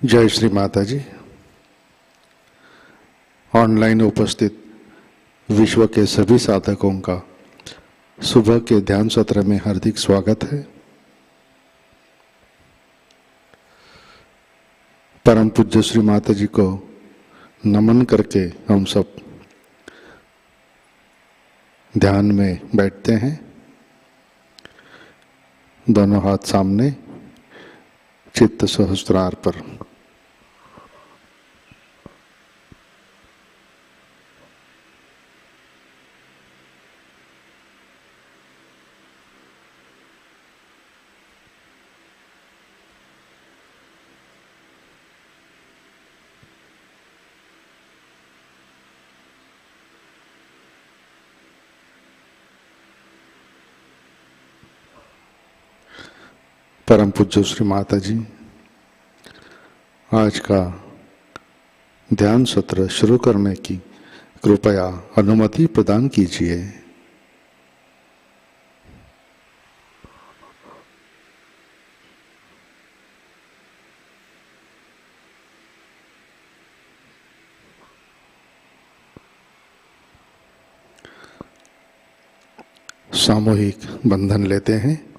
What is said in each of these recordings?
जय श्री माताजी। ऑनलाइन उपस्थित विश्व के सभी साधकों का सुबह के ध्यान सत्र में हार्दिक स्वागत है। परम पूज्य श्री माताजी को नमन करके हम सब ध्यान में बैठते हैं। दोनों हाथ सामने, चित्त सहस्त्रार पर। परम पूज्य श्री माताजी आज का ध्यान सत्र शुरू करने की कृपया अनुमति प्रदान कीजिए। सामूहिक बंधन लेते हैं।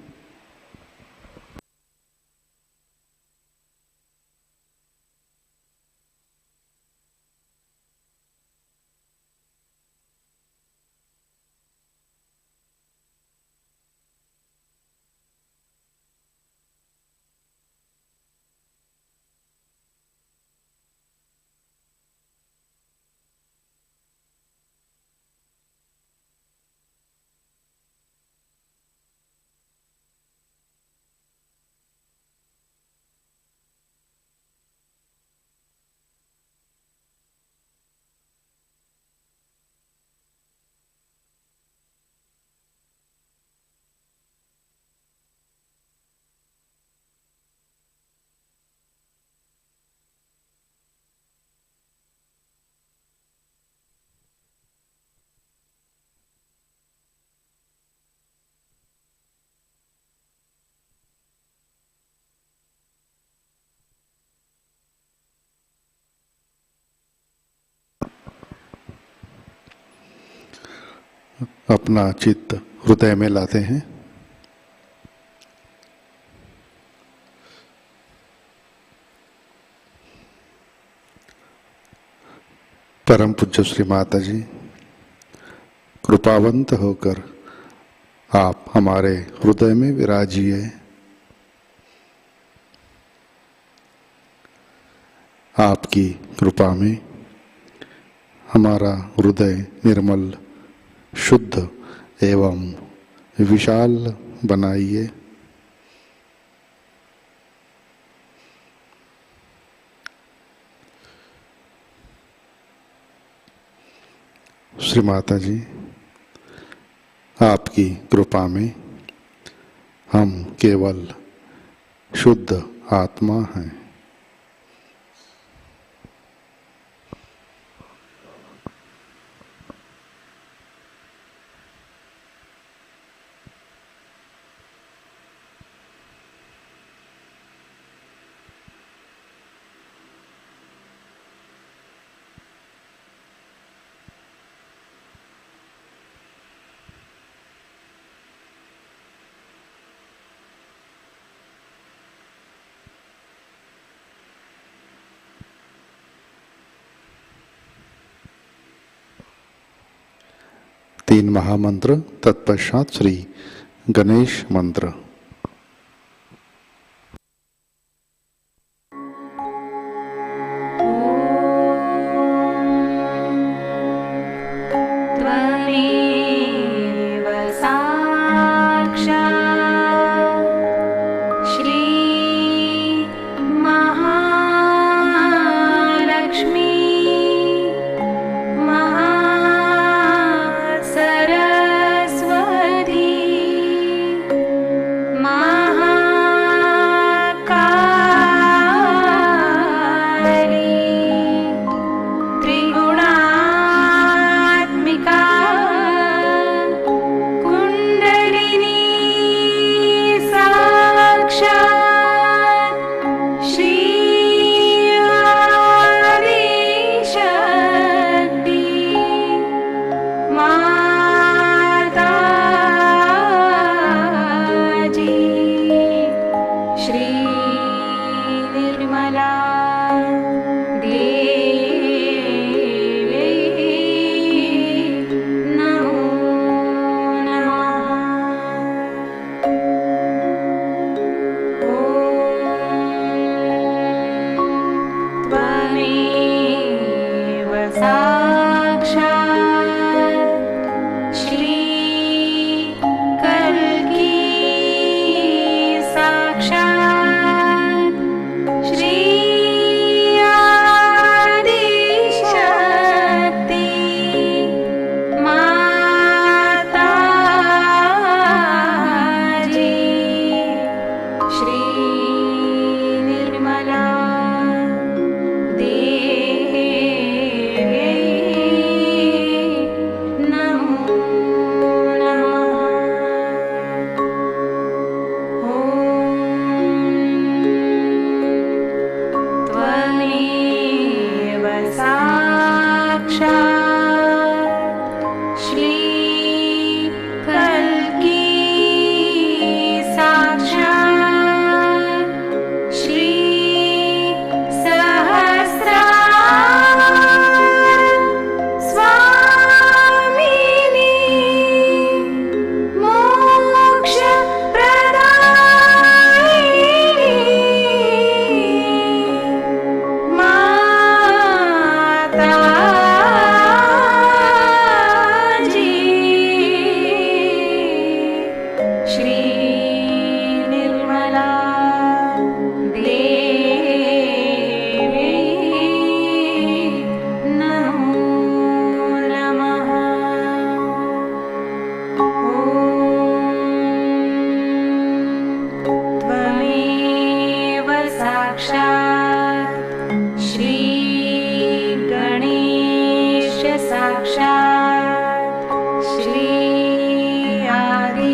अपना चित्त हृदय में लाते हैं। परम पूज्य श्री माताजी कृपावंत होकर आप हमारे हृदय में विराजिए। आपकी कृपा में हमारा हृदय निर्मल, शुद्ध एवं विशाल बनाइए। श्री माता जी आपकी कृपा में हम केवल शुद्ध आत्मा हैं। तीन महामंत्र, तत्पश्चात श्री गणेश मंत्र।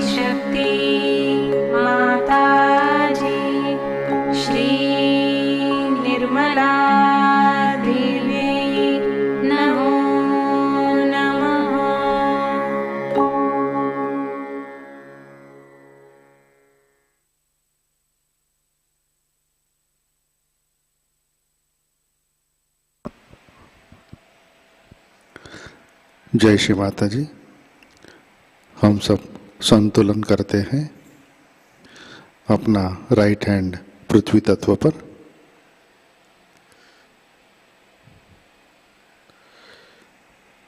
शक्ति माताजी श्री निर्मला देवी नमो नमः। जय श्री माता जी। हम सब संतुलन करते हैं अपना राइट हैंड पृथ्वी तत्व पर,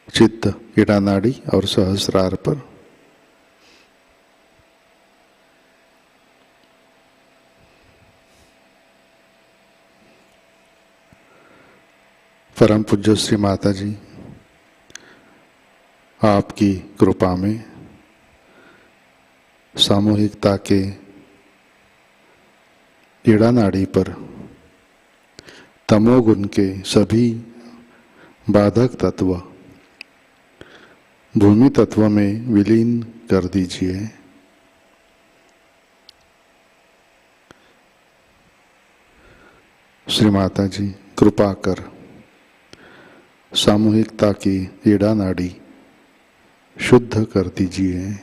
चित्त इड़ा नाड़ी और सहस्रार पर। परम पूज्य श्री माता जी आपकी कृपा में सामूहिकता के इड़ा नाड़ी पर तमोगुण के सभी बाधक तत्व भूमि तत्व में विलीन कर दीजिए। श्री माता जी कृपा कर सामूहिकता की इड़ा नाड़ी शुद्ध कर दीजिए।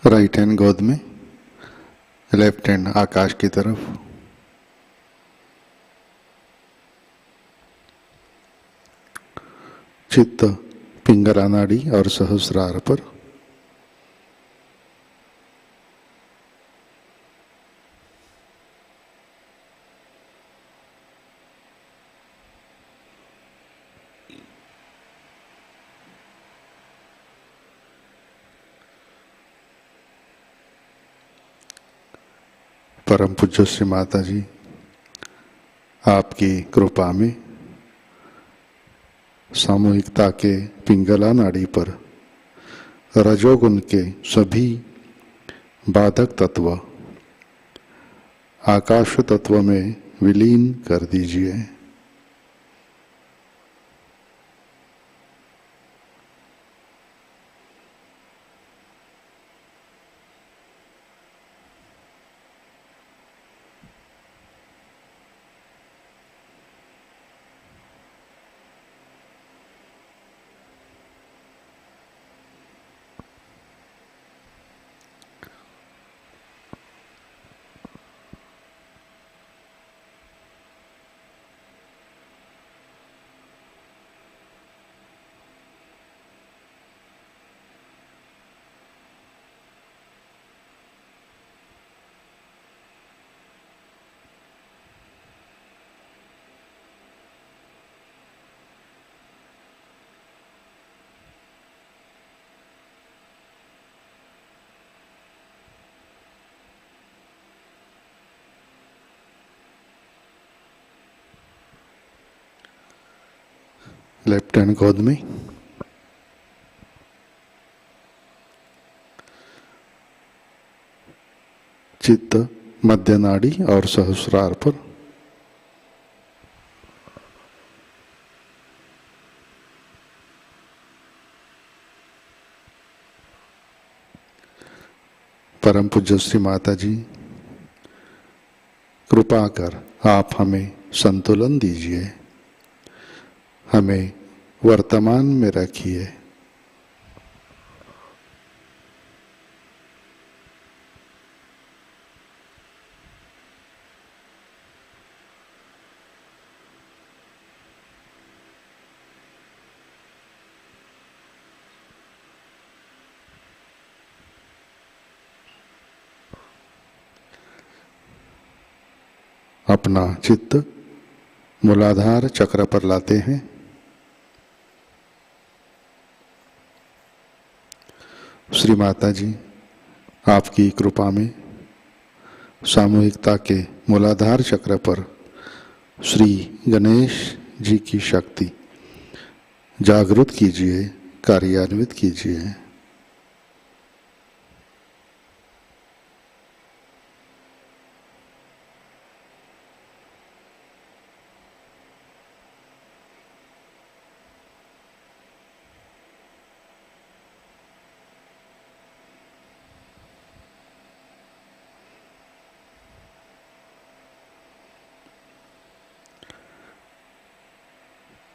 राइट हैंड गोद में, लेफ्ट हैंड आकाश की तरफ। चित्त पिंगला नाड़ी और सहस्रार पर। परम पूज्य श्री माता जी आपकी कृपा में सामूहिकता के पिंगला नाड़ी पर रजोगुण के सभी बाधक तत्व आकाश तत्व में विलीन कर दीजिए। लेफ्ट हैंड गोद में, चित्त मध्य नाड़ी और सहस्रार पर। परम पूज्य श्री माता जी कृपा कर आप हमें संतुलन दीजिए, हमें वर्तमान में रखिए। अपना चित्त मूलाधार चक्र पर लाते हैं। श्री माताजी आपकी कृपा में सामूहिकता के मूलाधार चक्र पर श्री गणेश जी की शक्ति जागृत कीजिए, कार्यान्वित कीजिए।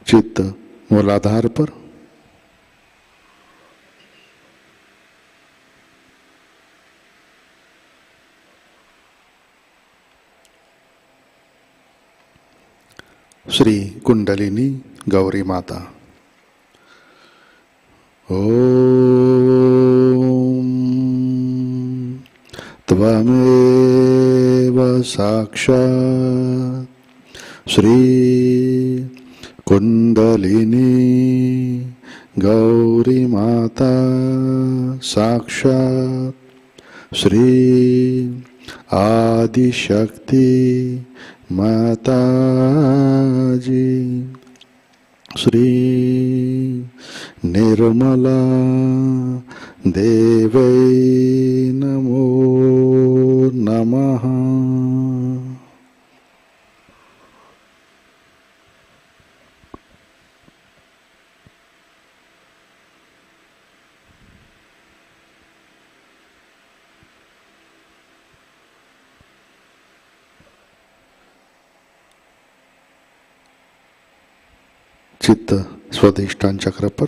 चित्त मूलाधार पर, श्री कुंडलिनी गौरी माता। ओम त्वमेव साक्षात् श्री कुंडलिनी गौरी माता साक्षात् श्री आदिशक्ति माताजी श्री निर्मला देवै नमो नमः। चित्त स्वाधिष्ठान चक्र पर,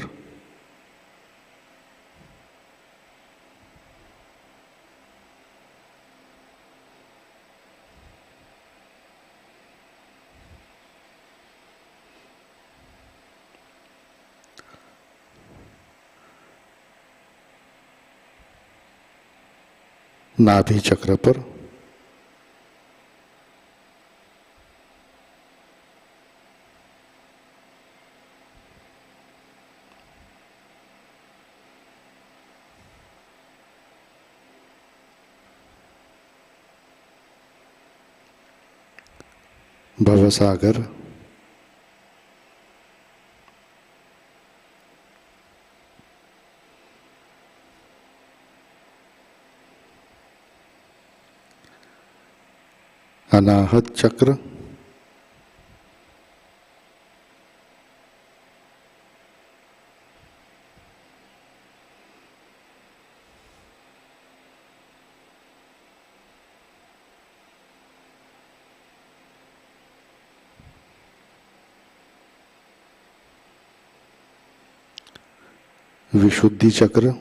नाभि चक्र पर, भवसागर, अनाहत चक्र, विशुद्धि चक्र,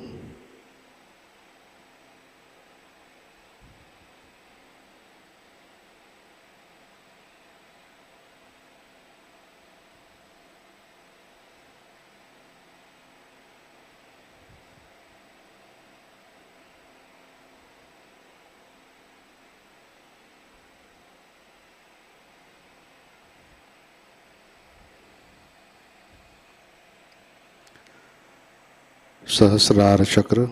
सहस्रार चक्र,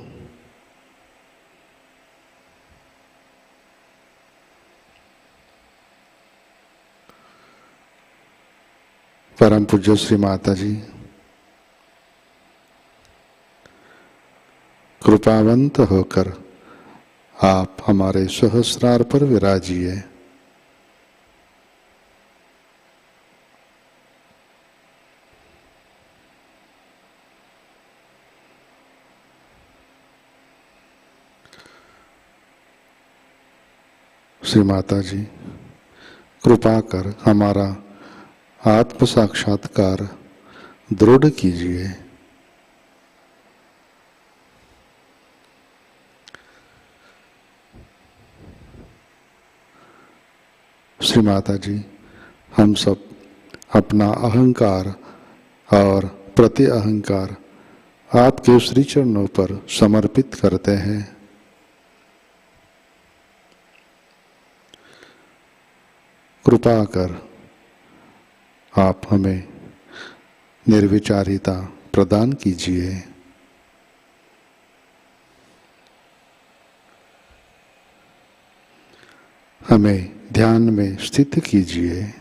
परम पूज्य श्री माताजी कृपावंत होकर आप हमारे सहस्रार पर विराजिए। श्री माताजी कृपा कर हमारा आत्म साक्षात्कार दृढ़ कीजिए। श्री माता जी, हम सब अपना अहंकार और प्रति अहंकार आपके श्री चरणों पर समर्पित करते हैं। कृपा कर आप हमें निर्विचारिता प्रदान कीजिए। हमें ध्यान में स्थित कीजिए।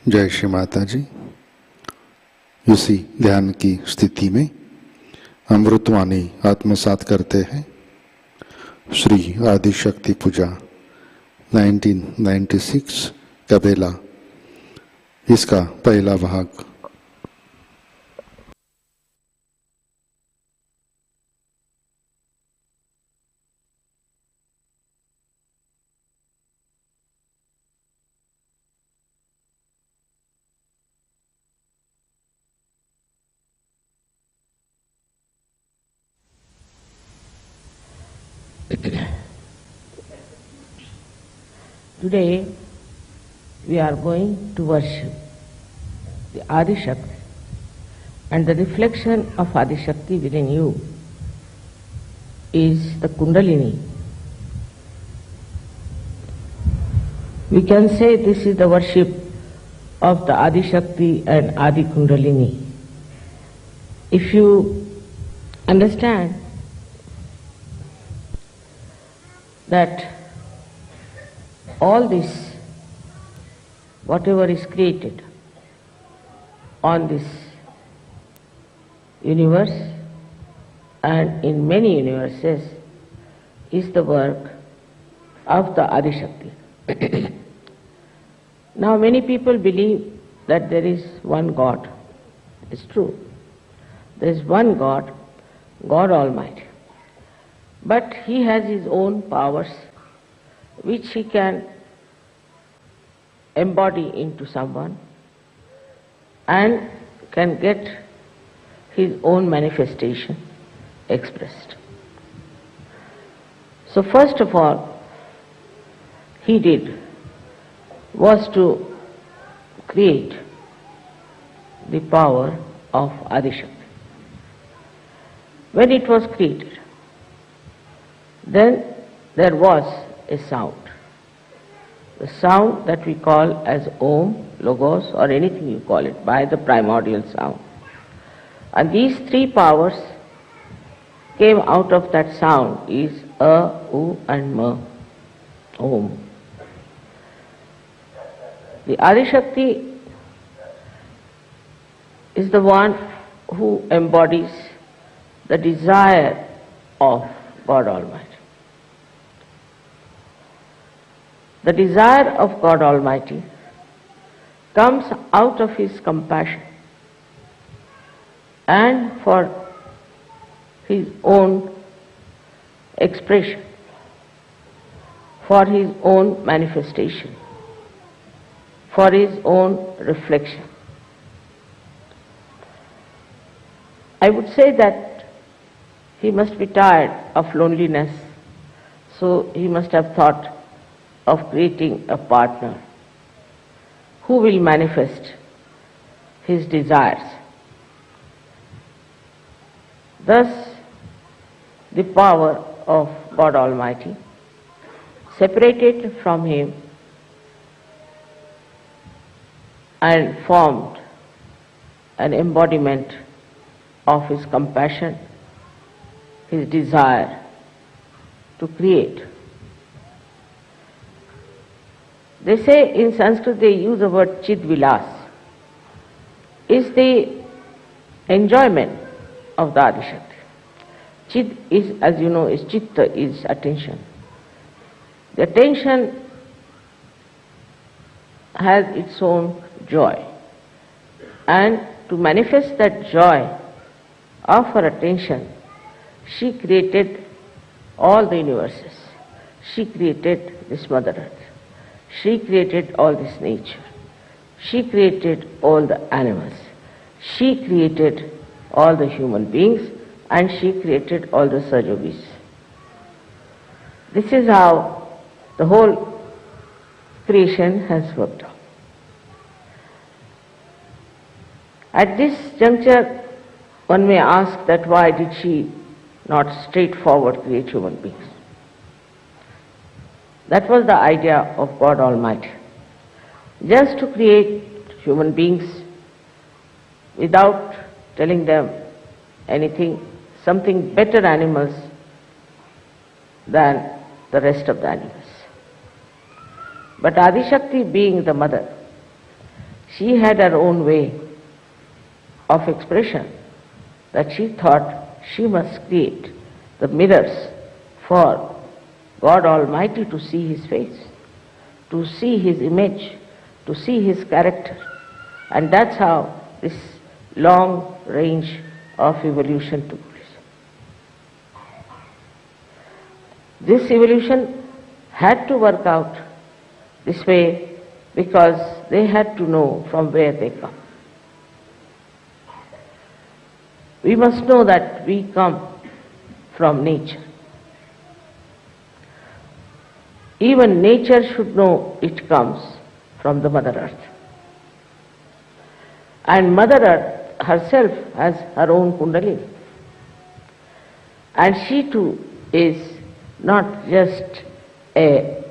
जय श्री माता जी। इसी ध्यान की स्थिति में अमृतवाणी आत्मसात करते हैं। श्री आदि शक्ति पूजा 1996 कबेला, इसका पहला भाग। Today we are going to worship the Adi Shakti, and the reflection of Adi Shakti within you is the Kundalini. We can say this is the worship of the Adi Shakti and Adi Kundalini. If you understand that all this, whatever is created on this universe and in many universes, is the work of the Adi Shakti. Now many people believe that there is one God. It's true. There is one God, God Almighty. But he has his own powers which he can embody into someone and can get his own manifestation expressed. So first of all, he did was to create the power of Adishakti. When it was created, then there was a sound. The sound that we call as Om, Logos, or anything you call it, by the primordial sound. And these three powers came out of that sound is A, U and Ma, Om. The Adishakti is the one who embodies the desire of God Almighty. The desire of God Almighty comes out of His compassion and for His own expression, for His own manifestation, for His own reflection. I would say that He must be tired of loneliness, so He must have thought of creating a partner who will manifest His desires. Thus, the power of God Almighty, separated from Him and formed an embodiment of His compassion, His desire to create. They say in Sanskrit they use the word chid vilas, is the enjoyment of the Adishakti. Chid is, as you know, is chitta, is attention. The attention has its own joy, and to manifest that joy of her attention, she created all the universes. She created this Mother Earth. She created all this nature. She created all the animals. She created all the human beings, and she created all the Sahajayogis. This is how the whole creation has worked out. At this juncture, one may ask that why did she not straightforward create human beings? That was the idea of God Almighty. Just to create human beings without telling them anything, something better animals than the rest of the animals. But Adishakti, being the mother, she had her own way of expression, that she thought she must create the mirrors for God Almighty to see His face, to see His image, to see His character. And that's how this long range of evolution took place. This evolution had to work out this way because they had to know from where they come. We must know that we come from nature. Even nature should know it comes from the Mother Earth. And Mother Earth herself has her own kundalini. And she too is not just a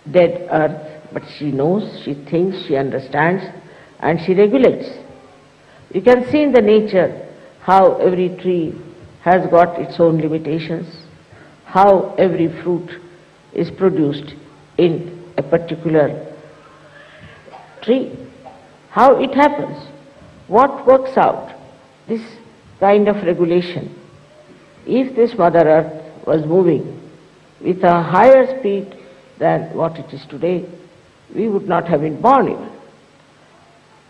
dead earth, but she knows, she thinks, she understands, and she regulates. You can see in the nature how every tree has got its own limitations, how every fruit is produced in a particular tree, how it happens, what works out, this kind of regulation. If this Mother Earth was moving with a higher speed than what it is today, we would not have been born even.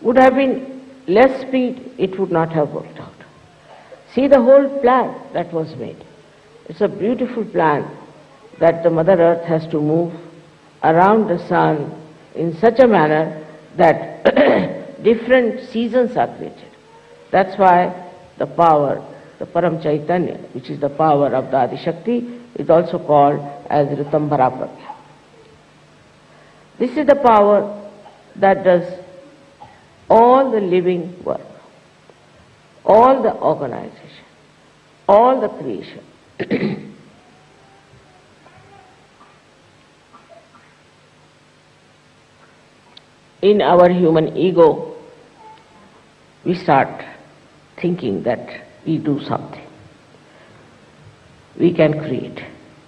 Would have been less speed, it would not have worked out. See the whole plan that was made. It's a beautiful plan that the Mother Earth has to move around the sun in such a manner that different seasons are created. That's why the power, the Param Chaitanya, which is the power of the Adi Shakti, is also called as Ritambhara Pragya. This is the power that does all the living work, all the organization, all the creation. In our human ego, we start thinking that we do something. We can create.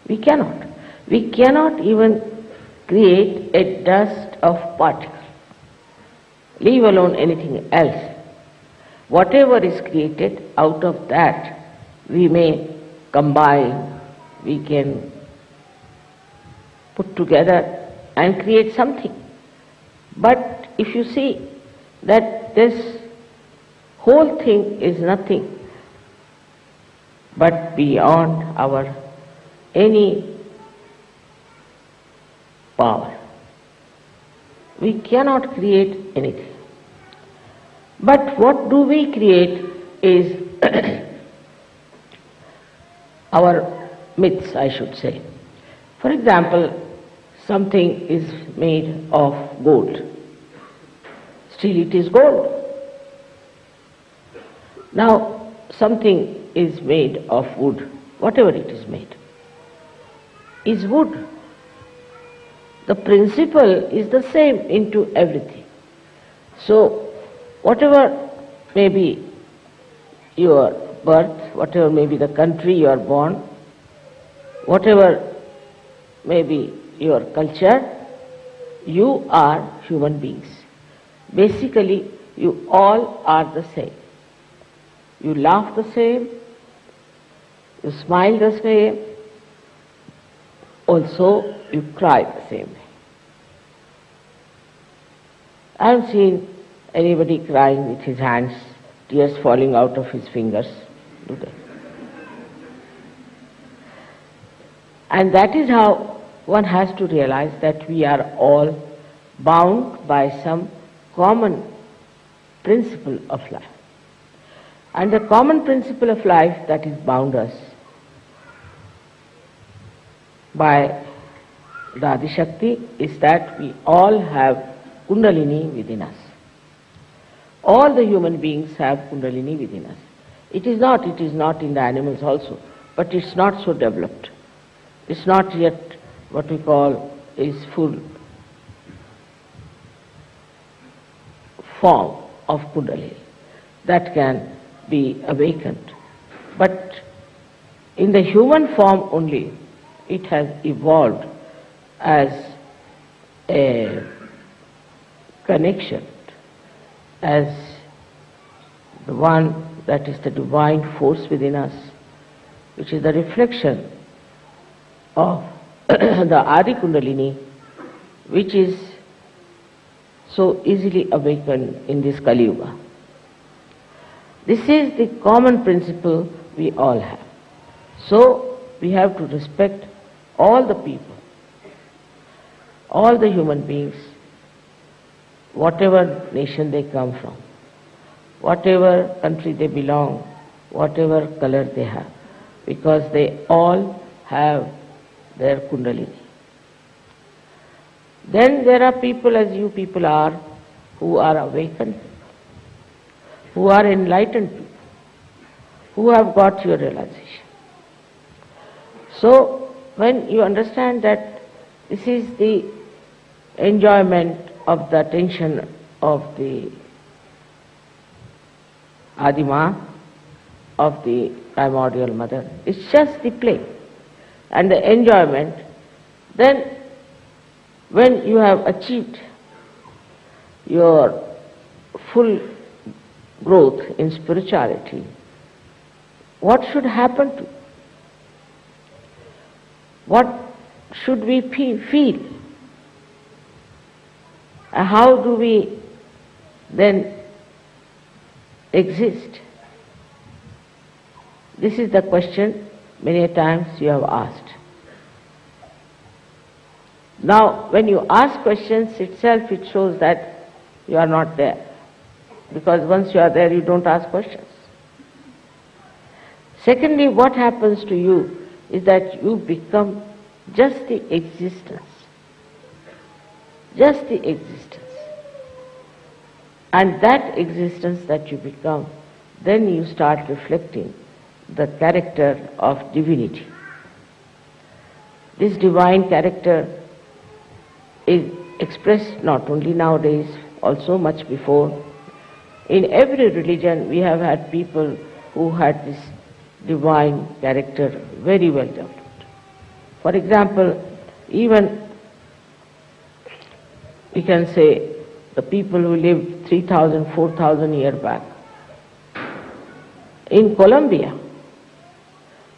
We cannot. We cannot even create a dust of particle, leave alone anything else. Whatever is created, out of that we may combine, we can put together and create something. But if you see that this whole thing is nothing but beyond our any power, we cannot create anything. But what do we create is our myths, I should say. For example, something is made of gold. Still it is gold. Now, something is made of wood, whatever it is made, is wood. The principle is the same into everything. So, whatever may be your birth, whatever may be the country you are born, whatever may be your culture, you are human beings. Basically, you all are the same. You laugh the same, you smile the same, also you cry the same way. I haven't seen anybody crying with his hands, tears falling out of his fingers, do they? And that is how one has to realize that we are all bound by some common principle of life. And the common principle of life that is bound us by the Adi Shakti is that we all have kundalini within us. All the human beings have kundalini within us. It is not in the animals also, but it's not so developed. It's not yet what we call is full form of kundalini that can be awakened. But in the human form only, it has evolved as a connection, as the one that is the divine force within us, which is the reflection of the Adi Kundalini, which is so easily awakened in this Kali Yuga. This is the common principle we all have. So we have to respect all the people, all the human beings, whatever nation they come from, whatever country they belong, whatever color they have, because they all have their kundalini. Then there are people, as you people are, who are awakened, who are enlightened people, who have got your realization. So, when you understand that this is the enjoyment of the attention of the Adima, of the primordial mother, it's just the play and the enjoyment, then when you have achieved your full growth in spirituality, what should happen to? What should we feel? How do we then exist? This is the question many a times you have asked. Now, when you ask questions itself, it shows that you are not there. Because once you are there, you don't ask questions. Secondly, what happens to you is that you become just the existence. Just the existence. And that existence that you become, then you start reflecting the character of divinity. This divine character is expressed not only nowadays, also much before. In every religion we have had people who had this divine character very well developed. For example, even we can say the people who lived 3,000, 4,000 years back. In Colombia,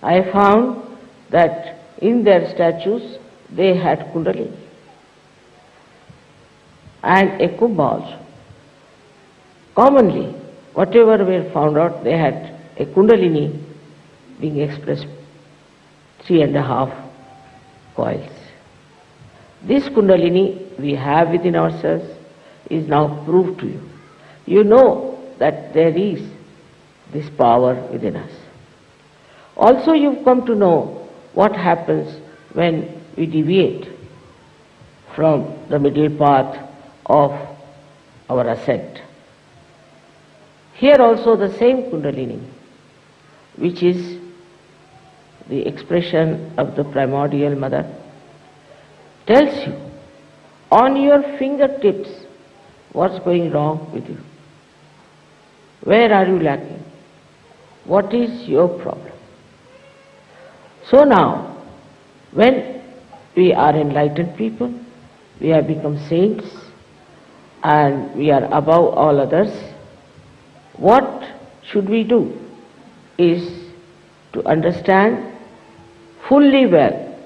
I found that in their statues they had kundalini and a kumbha also. Commonly, whatever were found out, they had a kundalini being expressed 3.5 coils. This kundalini we have within ourselves is now proved to you. You know that there is this power within us. Also you've come to know what happens when we deviate from the middle path of our ascent. Here also the same kundalini, which is the expression of the primordial mother, tells you on your fingertips what's going wrong with you. Where are you lacking? What is your problem? So now, when we are enlightened people, we have become saints, and we are above all others, what should we do is to understand fully well,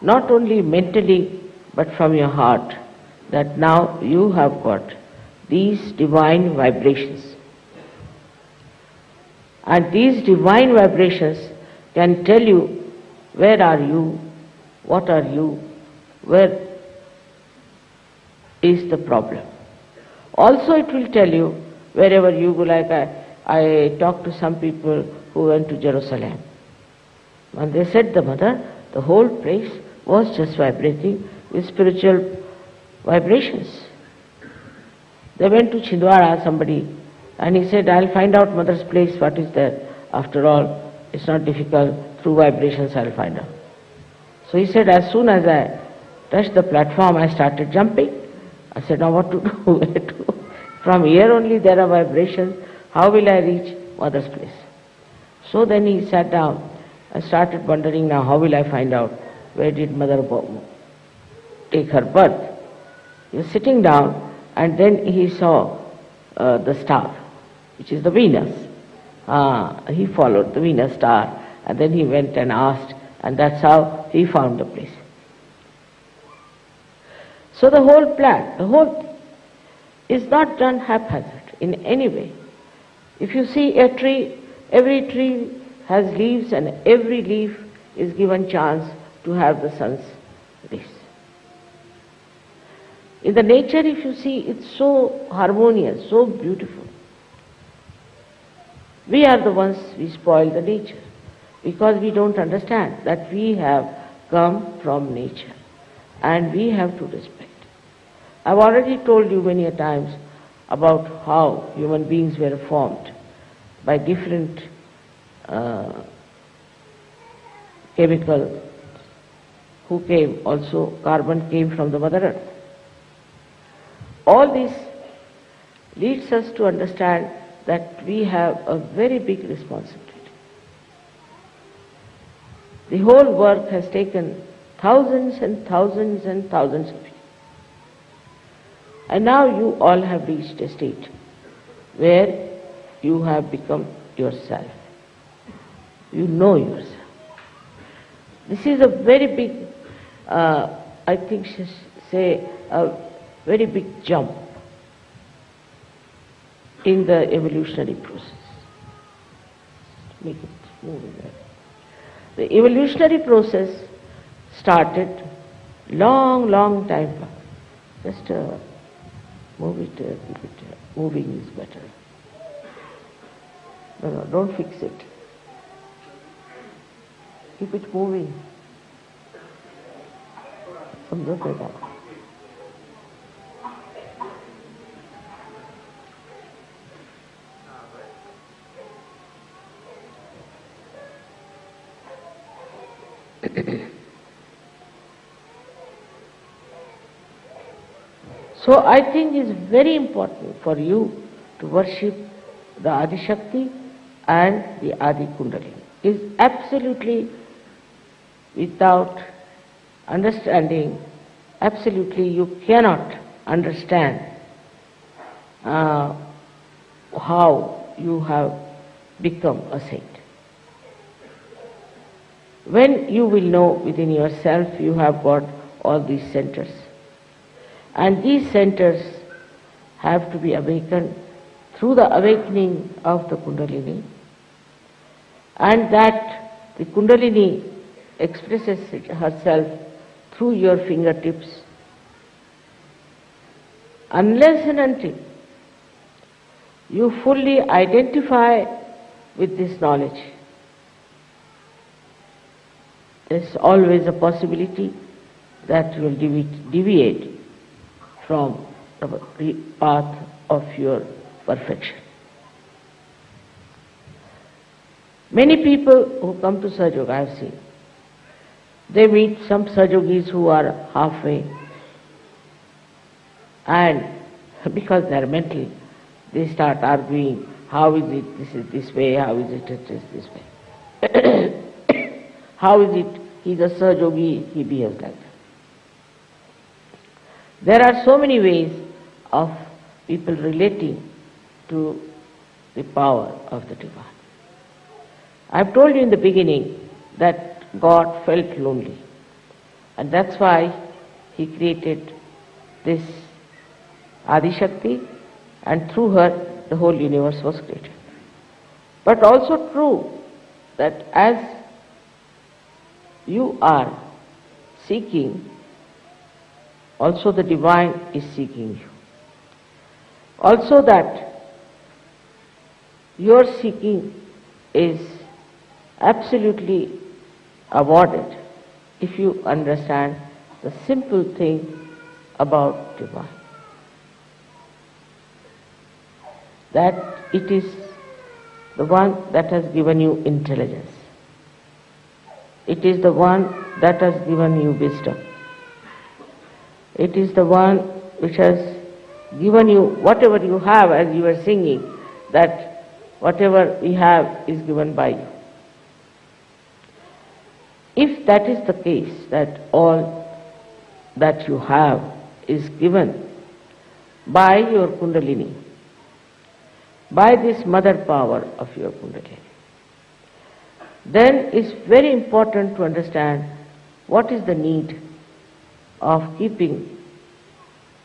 not only mentally but from your heart, that now you have got these divine vibrations. And these divine vibrations can tell you where are you, what are you, where is the problem. Also it will tell you wherever you go, like I talked to some people who went to Jerusalem. And they said, the mother, the whole place was just vibrating with spiritual vibrations. They went to Chhindwara, somebody, and he said, I'll find out mother's place, what is there. After all, it's not difficult, through vibrations I'll find out. So he said, as soon as I touched the platform, I started jumping. I said, now what to do? Where to go? From here only there are vibrations, how will I reach mother's place? So then he sat down and started wondering, now how will I find out where did mother take her birth? He was sitting down, and then he saw the star, which is the Venus. He followed the Venus star, and then he went and asked, and that's how he found the place. So the whole plan, the whole thing is not done haphazard in any way. If you see a tree, every tree has leaves, and every leaf is given chance to have the sun's rays. In the nature, if you see, it's so harmonious, so beautiful. We are the ones we spoil the nature because we don't understand that we have come from nature and we have to respect. I've already told you many a times about how human beings were formed by different chemical who came, also carbon came from the Mother Earth. All this leads us to understand that we have a very big responsibility. The whole work has taken thousands and thousands and thousands of years. And now you all have reached a state where you have become yourself. You know yourself. This is a very big, I think, say, a very big jump in the evolutionary process. Make it move in there. The evolutionary process started long, long time back. Just move it, keep it moving is better. No, don't fix it. Keep it moving. समझो बेटा. So I think it's very important for you to worship the Adi Shakti and the Adi Kundalini. Is absolutely without understanding, absolutely you cannot understand how you have become a saint. When you will know within yourself you have got all these centers, and these centers have to be awakened through the awakening of the Kundalini, and that the Kundalini expresses herself through your fingertips. Unless and until you fully identify with this knowledge, there's always a possibility that you will deviate from the path of your perfection. Many people who come to SahajaYoga, I have seen, they meet some Sahajogis who are halfway, and because they are mental, they start arguing, how is it this is this way, how is it this way. How is it he's a Sahajogi, he behaves like that. There are so many ways of people relating to the power of the divine. I've told you in the beginning that God felt lonely, and that's why He created this Adi Shakti, and through her the whole universe was created. But also true that as you are seeking, also the divine is seeking you. Also that your seeking is absolutely awarded if you understand the simple thing about divine. That it is the one that has given you intelligence. It is the one that has given you wisdom. It is the one which has given you whatever you have, as you were singing, that whatever we have is given by you. If that is the case, that all that you have is given by your Kundalini, by this mother power of your Kundalini, then it's very important to understand what is the need of keeping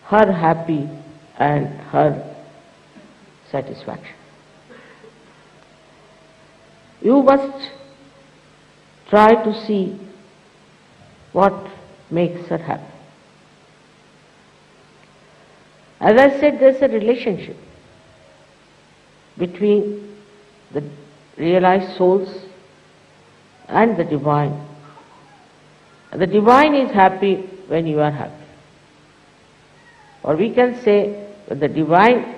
her happy and her satisfaction. You must try to see what makes her happy. As I said, there's a relationship between the realized souls and the divine. The divine is happy when you are happy. Or we can say that the divine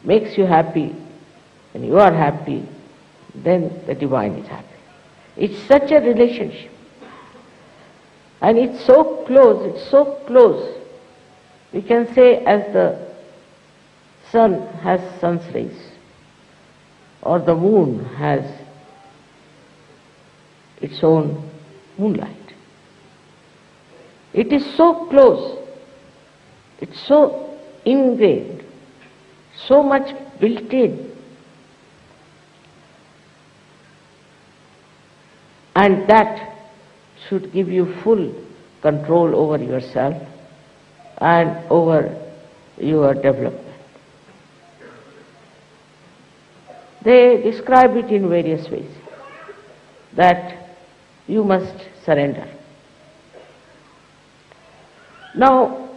makes you happy, when you are happy, then the divine is happy. It's such a relationship. And it's so close. We can say as the sun has sun's rays, or the moon has its own moonlight. It is so close, it's so ingrained, so much built in. And that should give you full control over yourself and over your development. They describe it in various ways. that you must surrender. Now,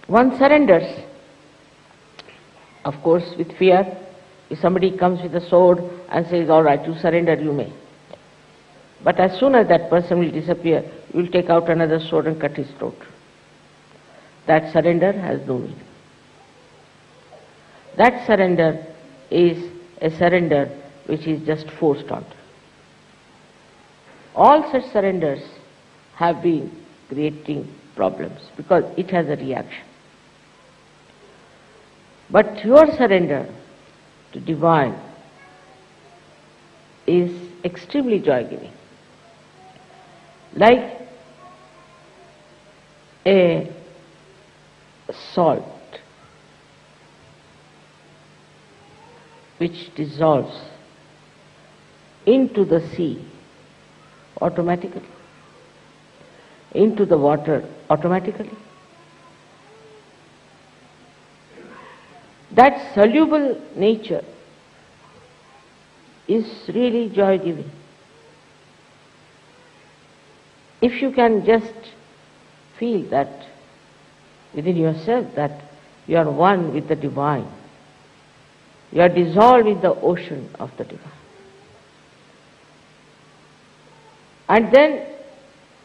one surrenders, of course, with fear. If somebody comes with a sword and says, all right, you surrender, you may. But as soon as that person will disappear, you will take out another sword and cut his throat. That surrender has no meaning. That surrender is a surrender which is just forced on. All such surrenders have been creating problems because it has a reaction. But your surrender to divine is extremely joy-giving. Like a salt which dissolves into the sea automatically, into the water automatically. That soluble nature is really joy-giving. If you can just feel that within yourself that you are one with the divine, you are dissolved in the ocean of the divine. And then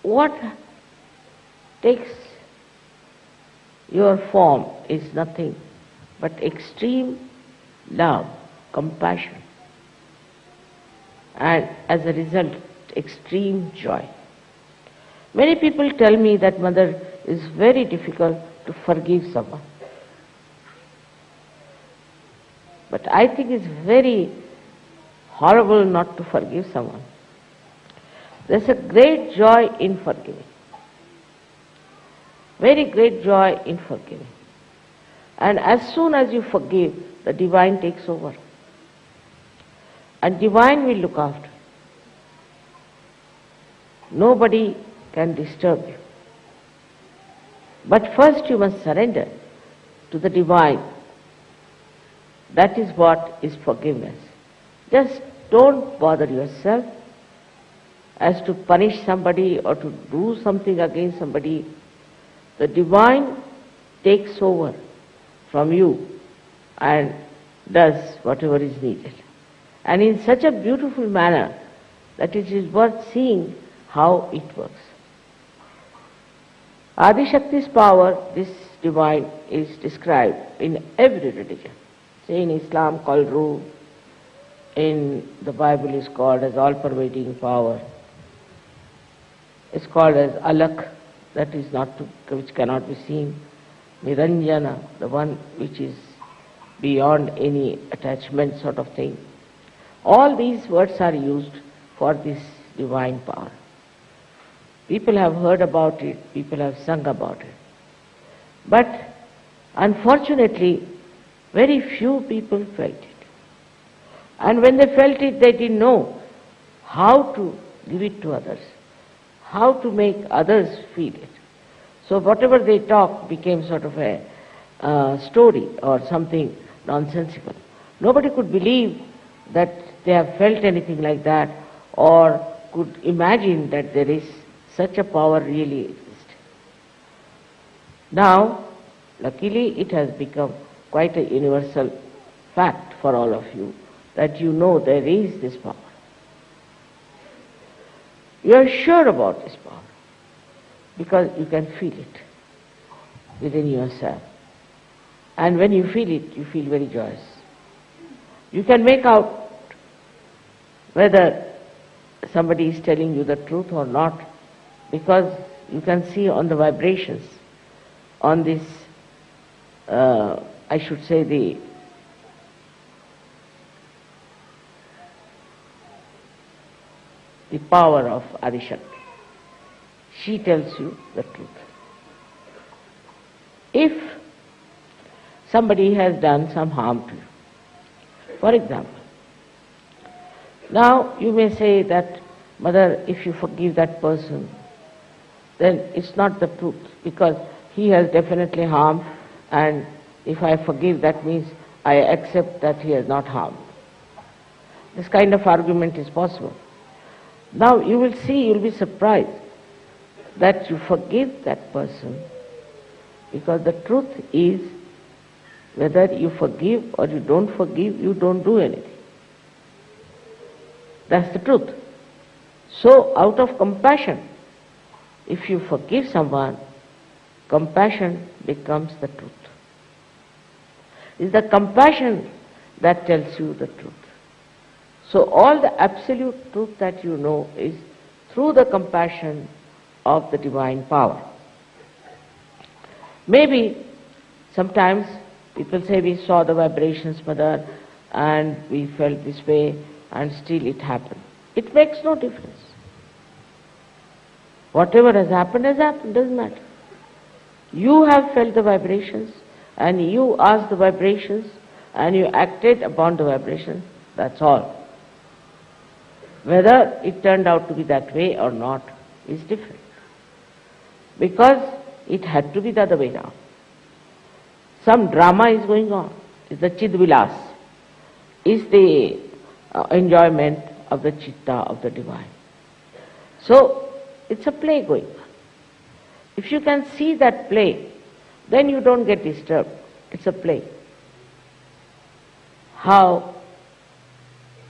what takes your form is nothing but extreme love, compassion, and as a result, extreme joy. Many people tell me that, Mother, it's very difficult to forgive someone. But I think it's very horrible not to forgive someone. There's a great joy in forgiving. Very great joy in forgiving. And as soon as you forgive, the divine takes over. And divine will look after. Nobody can disturb you. But first you must surrender to the divine. That is what is forgiveness. Just don't bother yourself as to punish somebody or to do something against somebody. The divine takes over from you and does whatever is needed. And in such a beautiful manner that it is worth seeing how it works. Adi Shakti's power, this divine, is described in every religion. Say in Islam called Ruh, in the Bible is called as all-pervading power. It's called as Alak, that is which cannot be seen. Niranjana, the one which is beyond any attachment sort of thing. All these words are used for this divine power. People have heard about it, people have sung about it. But unfortunately, very few people felt it. And when they felt it, they didn't know how to give it to others, how to make others feel it. So whatever they talked became sort of a story or something nonsensical. Nobody could believe that they have felt anything like that or could imagine that there is such a power really exists. Now, luckily it has become quite a universal fact for all of you that you know there is this power. You are sure about this power because you can feel it within yourself. And when you feel it, you feel very joyous. You can make out whether somebody is telling you the truth or not, because you can see on the vibrations, on this, I should say the power of Adi Shakti. She tells you the truth. If somebody has done some harm to you, for example, now you may say that, Mother, if you forgive that person, then it's not the truth, because he has definitely harmed, and if I forgive, that means I accept that he has not harmed. This kind of argument is possible. Now you will see, you will be surprised that you forgive that person, because the truth is, whether you forgive or you don't forgive, you don't do anything. That's the truth. So out of compassion, if you forgive someone, compassion becomes the truth. It's the compassion that tells you the truth. So all the absolute truth that you know is through the compassion of the divine power. Maybe sometimes people say we saw the vibrations, Mother, and we felt this way, and still it happened. It makes no difference. Whatever has happened, doesn't matter. You have felt the vibrations, and you asked the vibrations, and you acted upon the vibrations, that's all. Whether it turned out to be that way or not is different. Because it had to be the other way now. Some drama is going on. It's the Chidvilas. It's the enjoyment of the Chitta of the Divine. So, it's a play going on. If you can see that play, then you don't get disturbed. It's a play. How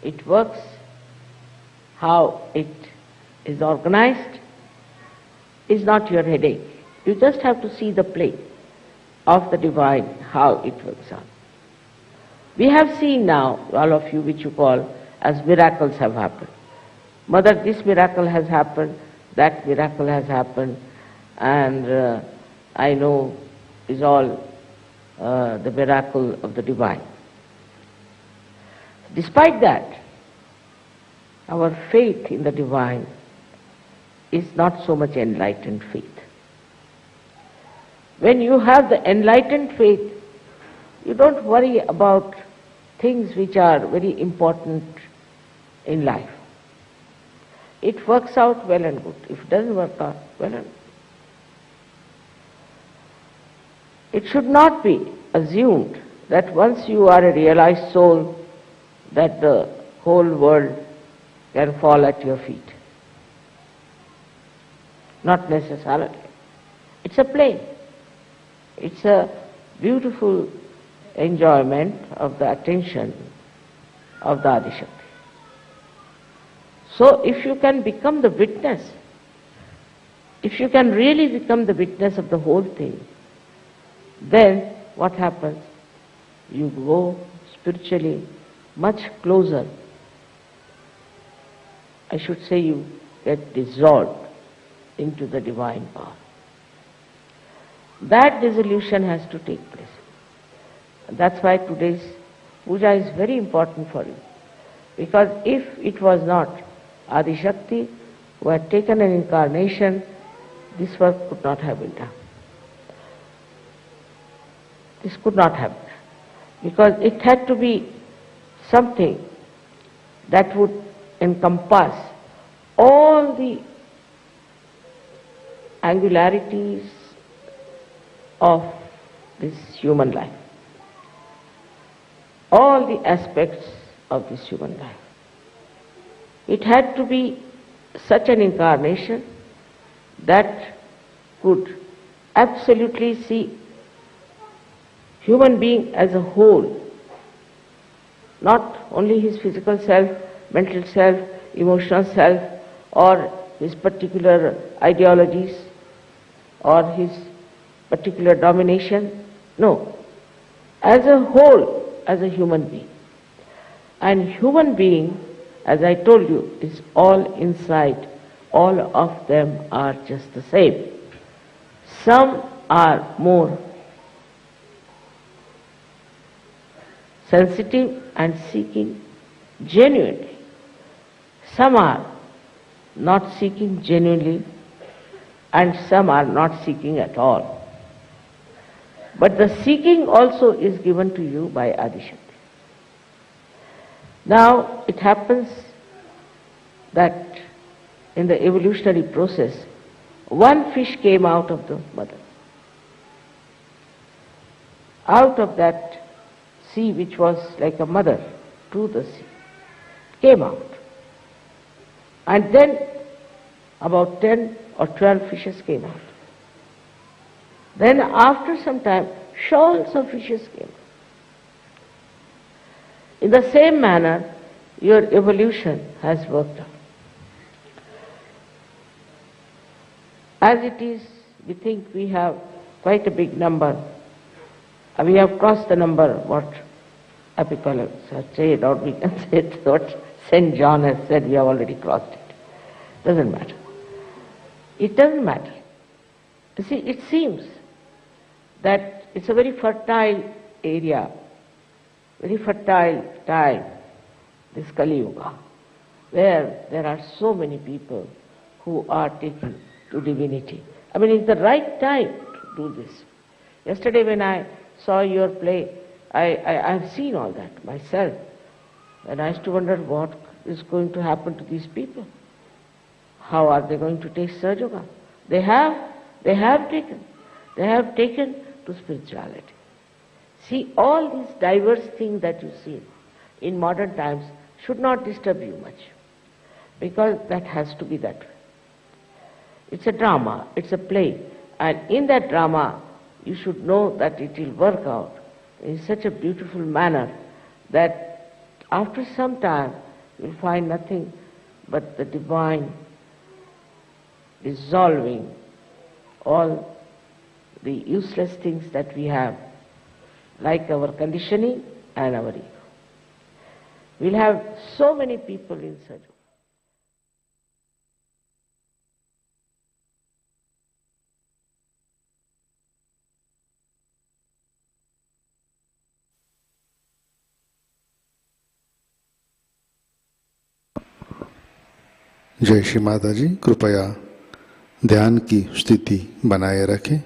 it works, how it is organized, is not your headache. You just have to see the play of the divine, how it works out. We have seen now, all of you, which you call as miracles have happened. Mother, this miracle has happened, that miracle has happened, and I know is all the miracle of the divine. Despite that, our faith in the divine is not so much enlightened faith. When you have the enlightened faith, you don't worry about things which are very important in life. It works out well and good. If it doesn't work out, well and good. It should not be assumed that once you are a realized soul, that the whole world can fall at your feet. Not necessarily. It's a play. It's a beautiful enjoyment of the attention of the Adi Shakti. So if you can become the witness, if you can really become the witness of the whole thing, then what happens? You go spiritually much closer. I should say you get dissolved into the divine power. That dissolution has to take place. That's why today's puja is very important for you. Because if it was not Adi Shakti who had taken an incarnation, this work could not have been done. This could not have been done. Because it had to be something that would encompass all the angularities of this human life, all the aspects of this human life. It had to be such an incarnation that could absolutely see human being as a whole, not only his physical self, mental self, emotional self, or his particular ideologies, or his particular domination. No. As a whole, as a human being. And human being, as I told you, is all inside. All of them are just the same. Some are more sensitive and seeking genuinely. Some are not seeking genuinely, and some are not seeking at all. But the seeking also is given to you by Adi Shakti. Now, it happens that in the evolutionary process, one fish came out of the mother. out of that sea, which was like a mother to the sea, came out. And then about 10 or 12 fishes came out. Then after some time, shoals of fishes came out. In the same manner, your evolution has worked out. As it is, we think we have quite a big number. We have crossed the number, what Apical has said, or we can say it, what St. John has said, we have already crossed it. Doesn't matter. It doesn't matter. You see, it seems that it's a very fertile area, very fertile time, this Kali Yuga, where there are so many people who are taking to divinity. I mean, it's the right time to do this. Yesterday when I saw your play, I've seen all that myself. And I used to wonder what is going to happen to these people. How are they going to take Sahaja? They have taken to spirituality. See, all these diverse things that you see in modern times should not disturb you much, because that has to be that way. It's a drama, it's a play, and in that drama you should know that it will work out in such a beautiful manner that after some time you'll find nothing but the divine dissolving all the useless things that we have, like our conditioning and our ego. We'll have so many people in Sahaja. जय श्री माता जी, कृपया ध्यान की स्थिति बनाए रखें।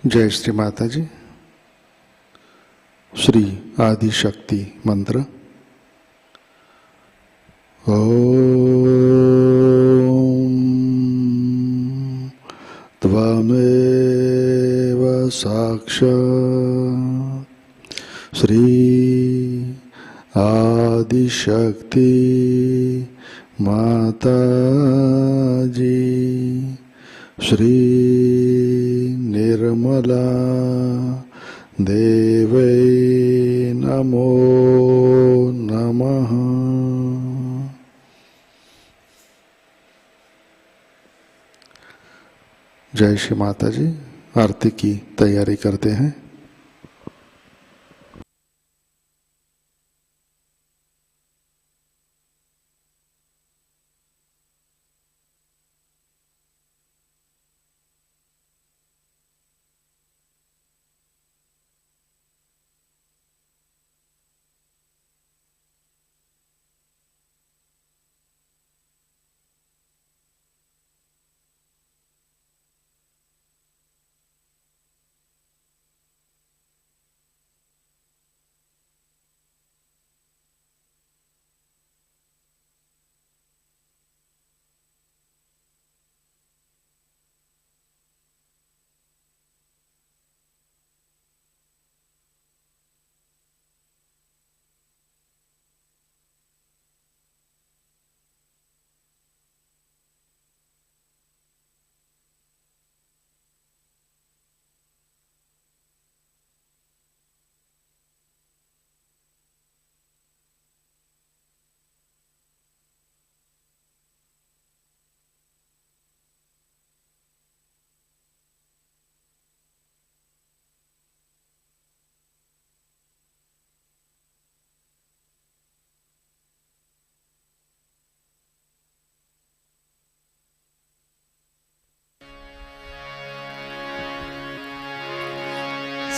जय श्री माता जी। श्री आदि शक्ति मंत्र। ओम त्वमेव साक्षात् श्री आदि शक्ति माताजी श्री निर्मला देवै नमो नमः। जय श्री माता जी। आरती की तैयारी करते हैं।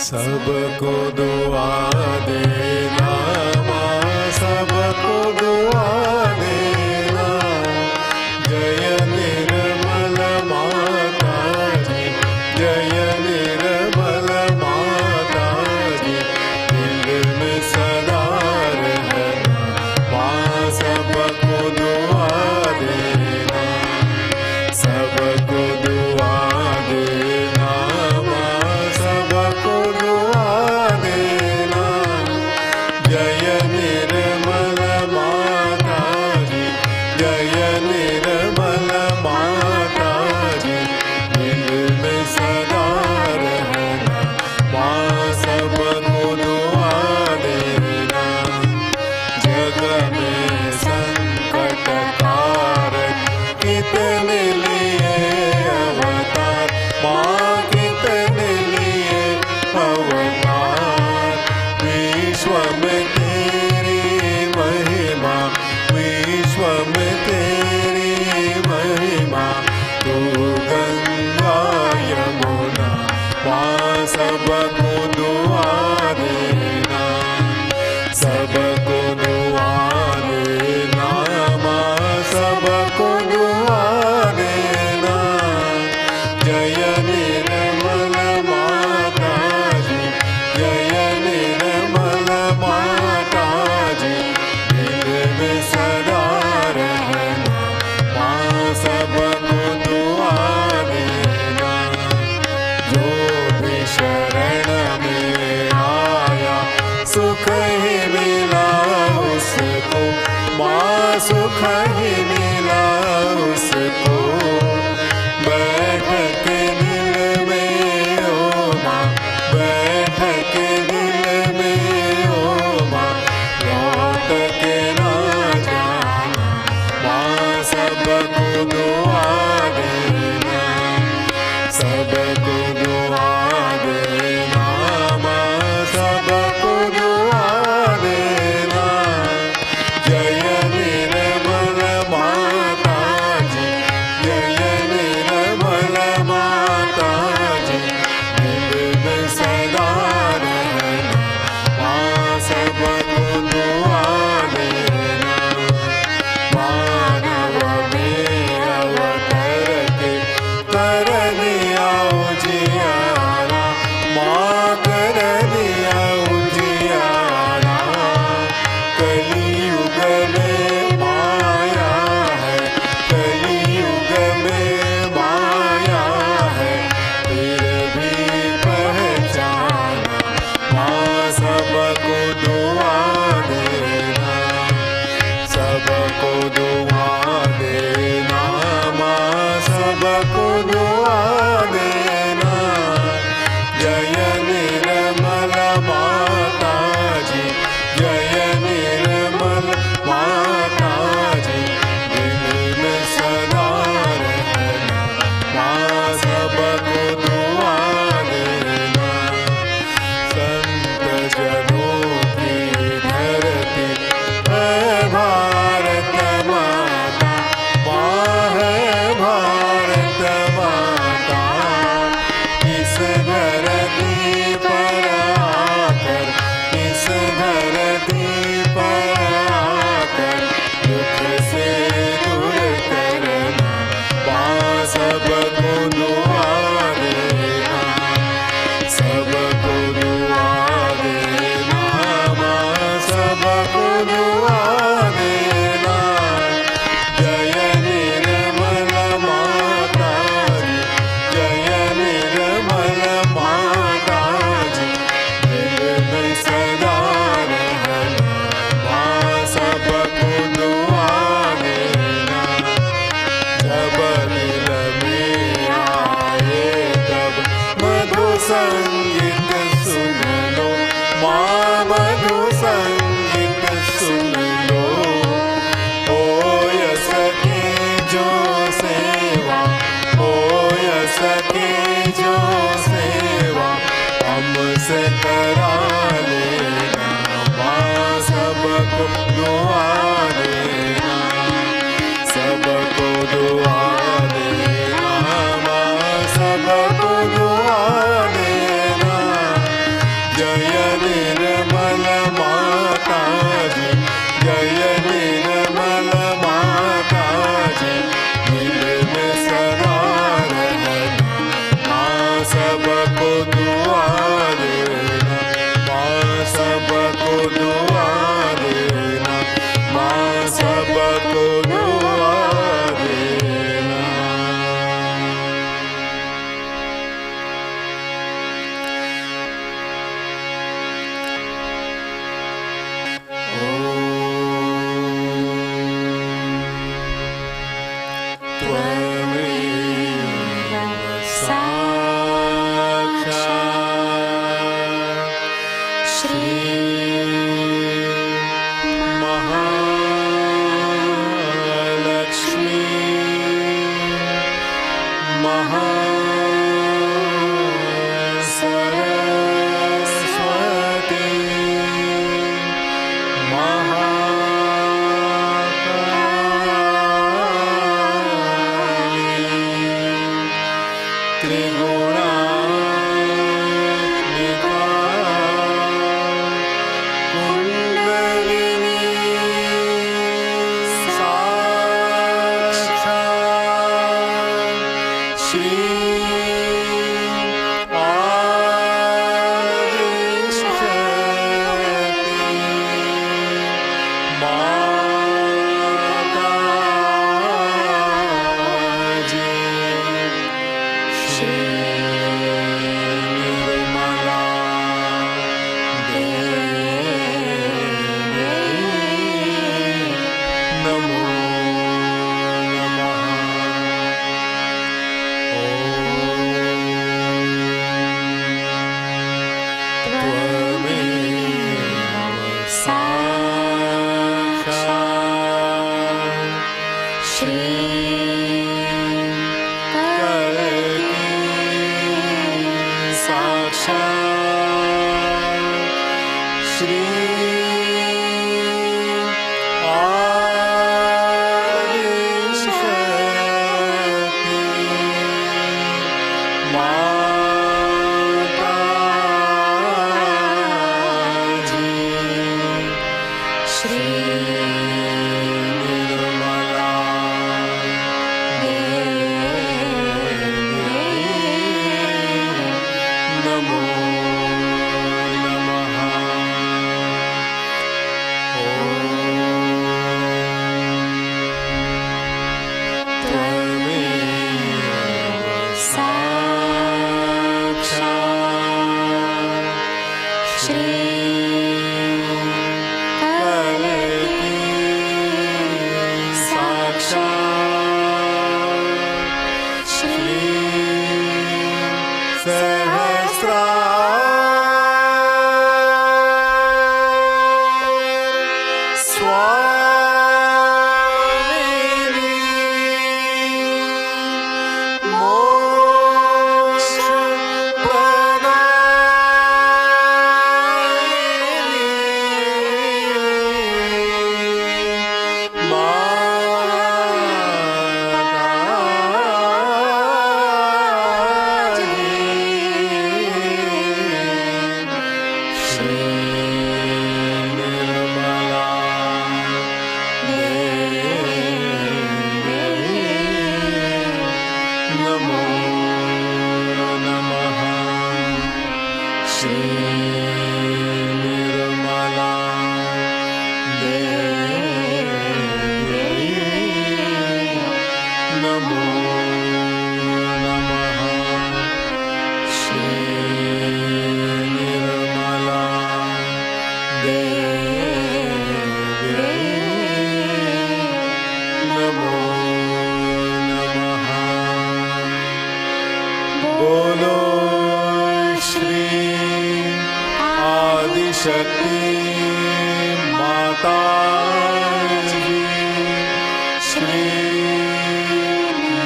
सबको दुआ देना माँ, सबको दुआ देना। जय निर्मल माता जी, जय निर्मल माता जी। दिल में सदा रहना माँ, सबको दुआ देना, सबको दुआ देना माँ, सबको दुआ देना। जय निर्मल माता जी, जय निर्मल माता जी। दिल में सदा रहना माँ, सबको दुआ देना। जग में संकट कारक कितने लिए अवतार माँ, कितने लिए अवतार। विश्व में तेरी महिमा, विश्व में तेरी महिमा। तू गंगा यमुना माँ, सबको दुआ देना, सबको दुआ देना माँ, सबको दुआ देना। जय निर्मल माता जी, जय निर्मल माता जी। दिल में सदा रहना माँ, सबको दुआ देना। जो भी शरण में आया संगीत सुन लो, माँ मधु संगीत सुन लो। होय सके जो सेवा, होय सके जो सेवा, हमसे करा लेना माँ, सबको दुआ देना, सबको दुआ देना माँ, सबको दुआ देना। जय निर्मल माता जी, जय निर्मल माता जी, दिल में सदा रहना माँ, सबको दुआ देना माँ, सबको दुआ देना माँ, सबको दुआ देना। त्वमेव साक्षात् श्री महालक्ष्मी महासरस्वती महाकाली त्रिगुणात्मिका कुंडलिनी साक्षात् श्री माताजी, श्री निर्मला देवी, नमो नमः। त्वमेव साक्षात् श्री कलकी साक्षात् श्री आदिशक्ति माताजी, श्री निर्मला देवी, नमो नमः। त्वमेव साक्षात् श्री कलकी साक्षात् श्री स्वामिनी मोक्ष प्रदायिनी माताजी, श्री निर्मला देवी, नमो नमः। श्री निर्मला देवी, नमो नमः। श्री निर्मला शक्ति माताजी, श्री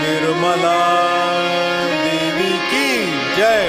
निर्मला देवी की जय।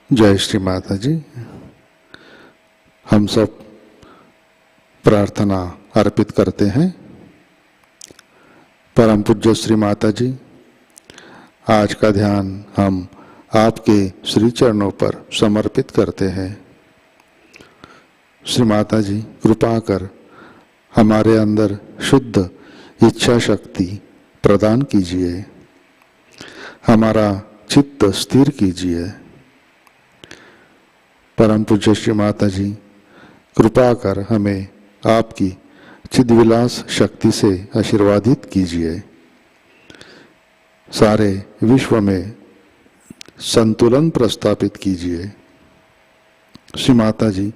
जय श्री माता जी। हम सब प्रार्थना अर्पित करते हैं। परम पूज्य श्री माता जी, आज का ध्यान हम आपके श्री चरणों पर समर्पित करते हैं। श्री माता जी, कृपा कर हमारे अंदर शुद्ध इच्छा शक्ति प्रदान कीजिए, हमारा चित्त स्थिर कीजिए। परम पूज्य श्री माता जी, कृपा कर हमें आपकी चिद्विलास शक्ति से आशीर्वादित कीजिए। सारे विश्व में संतुलन प्रस्थापित कीजिए। श्री माता जी,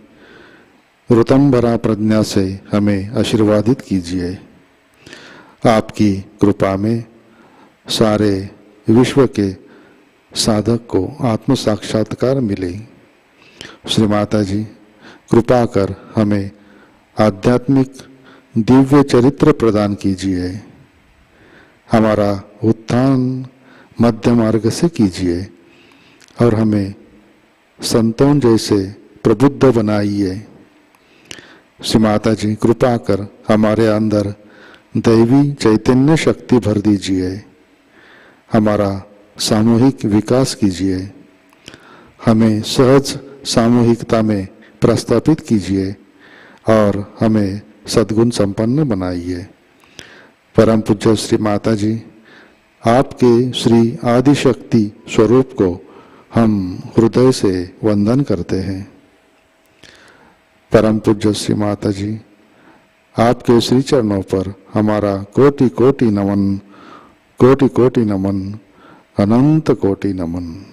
ऋतंभरा प्रज्ञा से हमें आशीर्वादित कीजिए। आपकी कृपा में सारे विश्व के साधक को आत्म साक्षात्कार मिले। श्री माता जी, कृपा कर हमें आध्यात्मिक दिव्य चरित्र प्रदान कीजिए। हमारा उत्थान मध्य मार्ग से कीजिए और हमें संतों जैसे प्रबुद्ध बनाइए। श्री माता जी, कृपा कर हमारे अंदर दैवी चैतन्य शक्ति भर दीजिए। हमारा सामूहिक विकास कीजिए। हमें सहज सामूहिकता में प्रस्थापित कीजिए और हमें सद्गुण संपन्न बनाइए। परम पूज्य श्री माता जी, आपके श्री आदि शक्ति स्वरूप को हम हृदय से वंदन करते हैं। परम पूज्य श्री माता जी, आपके श्री चरणों पर हमारा कोटि कोटि नमन, कोटि कोटि नमन, अनंत कोटि नमन।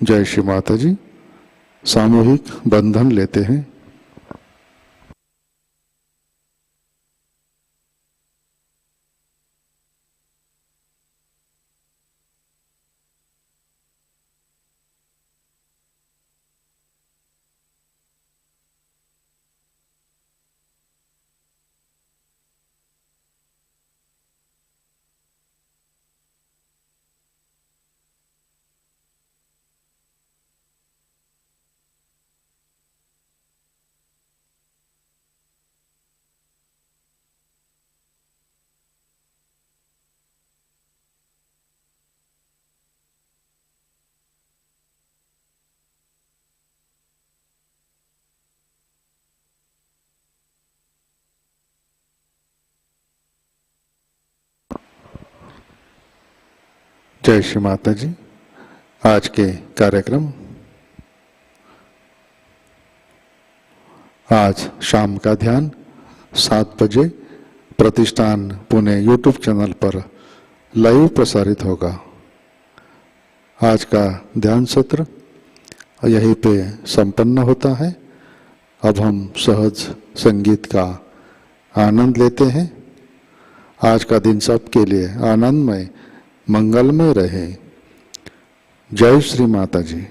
जय श्री माता जी। सामूहिक बंधन लेते हैं। जय श्री माता जी। आज के कार्यक्रम, आज शाम का ध्यान 7 बजे प्रतिष्ठान पुणे यूट्यूब चैनल पर लाइव प्रसारित होगा। आज का ध्यान सत्र यहीं पे संपन्न होता है। अब हम सहज संगीत का आनंद लेते हैं। आज का दिन सबके लिए आनंदमय मंगलमय रहे। जय श्री माता जी।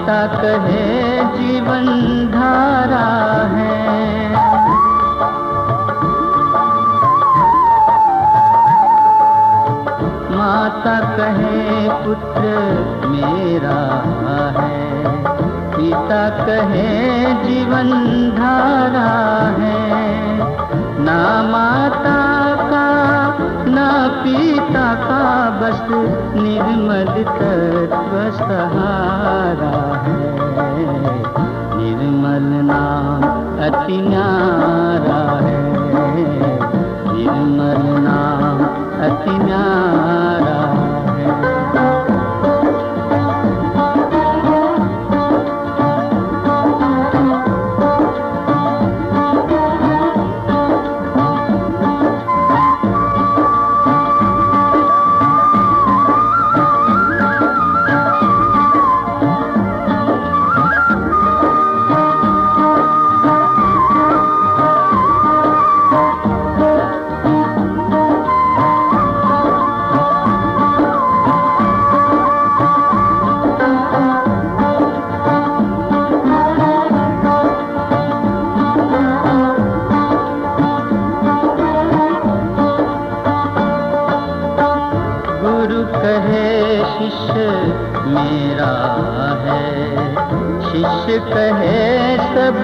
माता कहे जीवन धारा है, माता कहे पुत्र मेरा है, पिता कहे जीवन धारा है। ना माता का ना पिता का बस निर्मल तत्व सहारा है, निर्मल नाम अति न्यारा है, निर्मल नाम अति न्यारा है। शिष्य कहे सब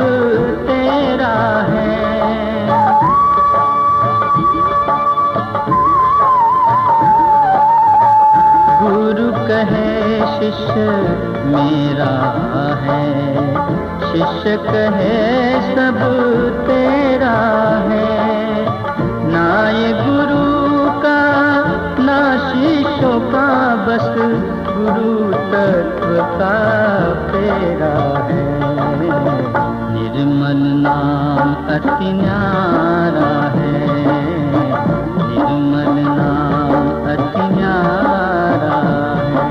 तेरा है, गुरु कहे शिष्य मेरा है, शिष्य कहे सब तेरा है। ना ये गुरु का ना शिष्यों का बस गुरु तत्व का तेरा है, निर्मल नाम अति न्यारा है, निर्मल नाम अति न्यारा है।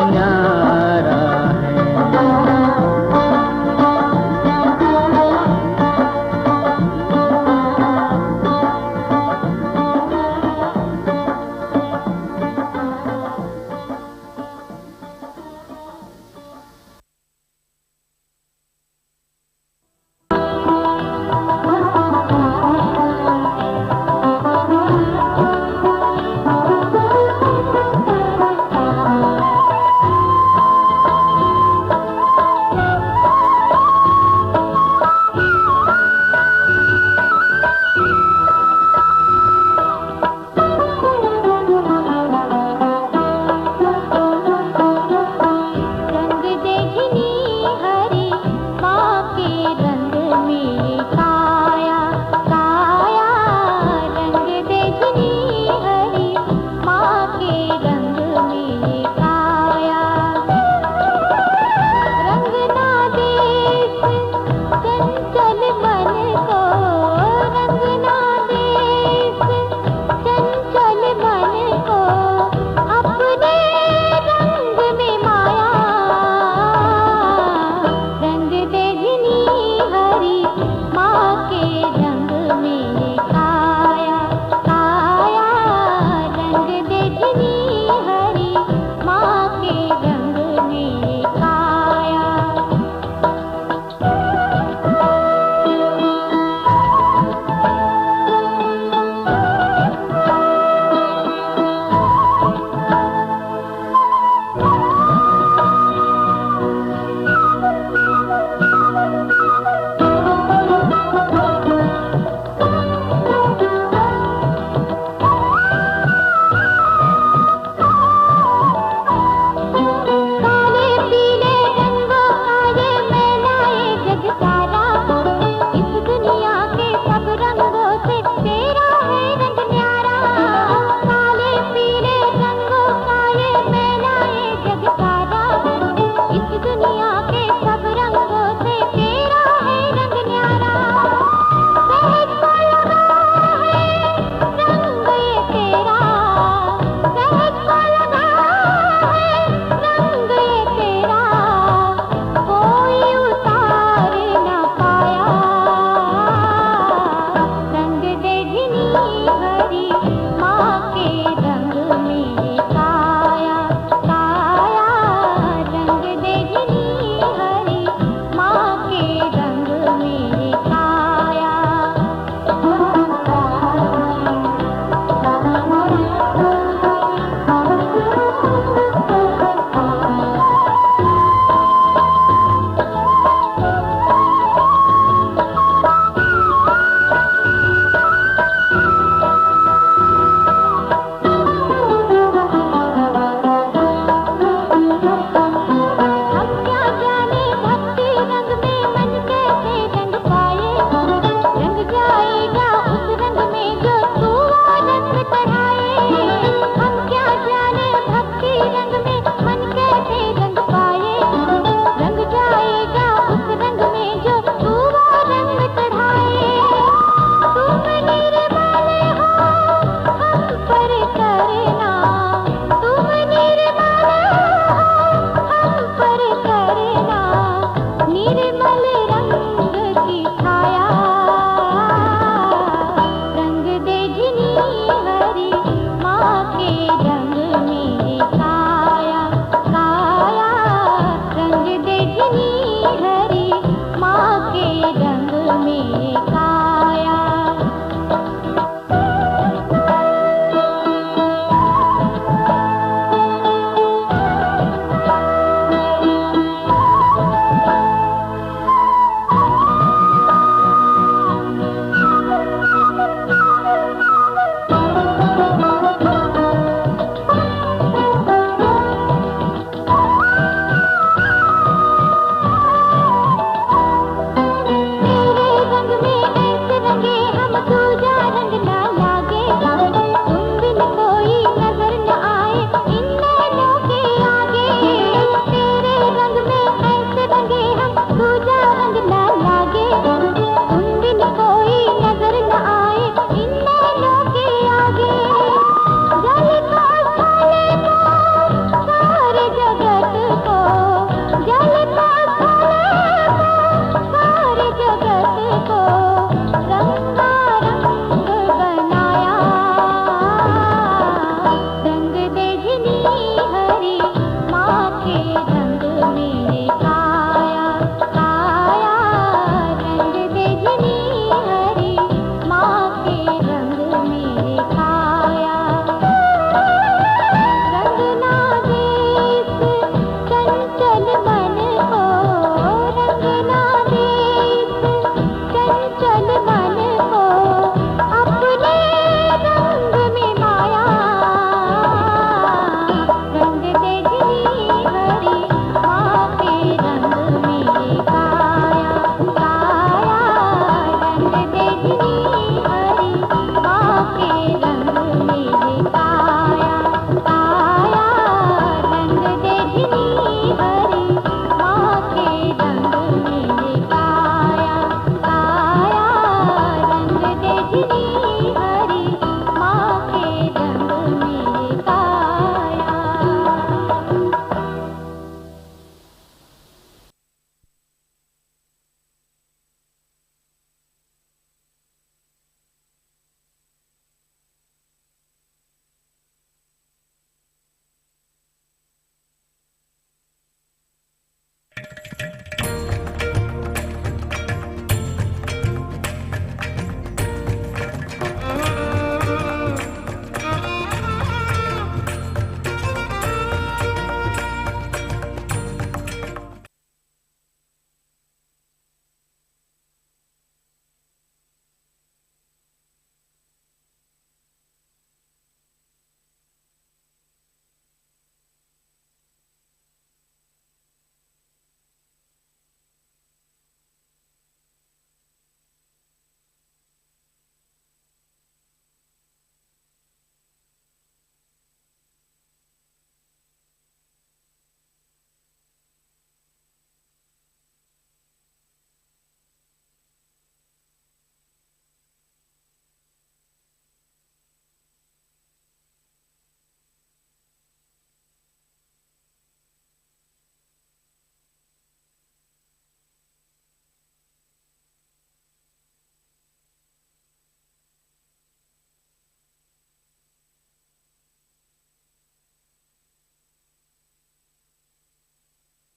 न्यारा